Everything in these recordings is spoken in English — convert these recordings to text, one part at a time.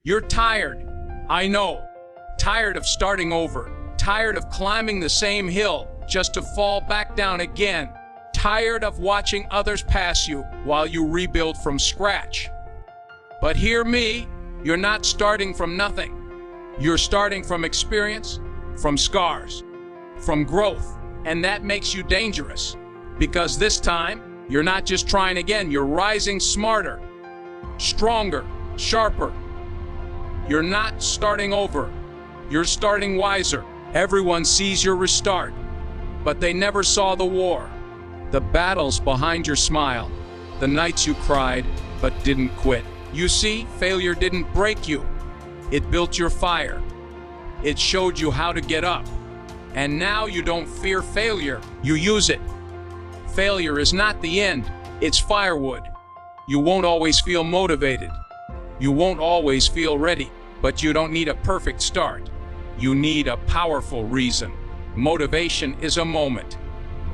You're tired. I know. Tired of starting over. Tired of climbing the same hill just to fall back down again. Tired of watching others pass you while you rebuild from scratch. But hear me, you're not starting from nothing. You're starting from experience, from scars, from growth, and that makes you dangerous. Because this time, you're not just trying again, you're rising smarter, stronger, sharper. You're not starting over, you're starting wiser. Everyone sees your restart, but they never saw the war. The battles behind your smile, the nights you cried but didn't quit. You see, failure didn't break you. It built your fire. It showed you how to get up. And now you don't fear failure, you use it. Failure is not the end, it's firewood. You won't always feel motivated. You won't always feel ready, but you don't need a perfect start. You need a powerful reason. Motivation is a moment.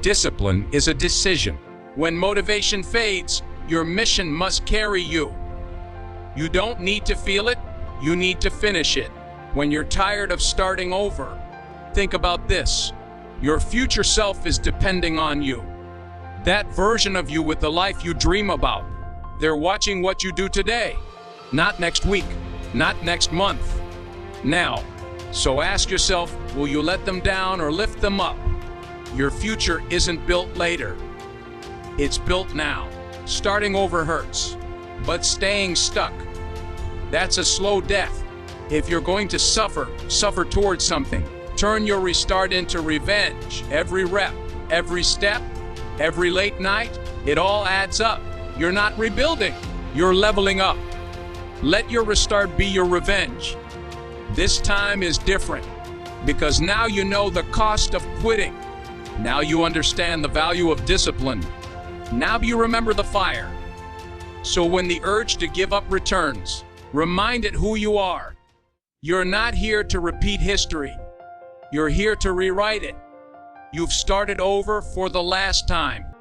Discipline is a decision. When motivation fades, your mission must carry you. You don't need to feel it, you need to finish it. When you're tired of starting over, think about this. Your future self is depending on you. That version of you with the life you dream about. They're watching what you do today. Not next week, not next month. Now. So ask yourself, will you let them down or lift them up? Your future isn't built later. It's built now. Starting over hurts, but staying stuck, that's a slow death. If you're going to suffer towards something. Turn your restart into revenge. Every rep, every step, every late night, it all adds up. You're not rebuilding, you're leveling up. Let your restart be your revenge. This time is different, because now you know the cost of quitting. Now you understand the value of discipline. Now you remember the fire. So when the urge to give up returns, remind it who you are. You're not here to repeat history. You're here to rewrite it. You've started over for the last time.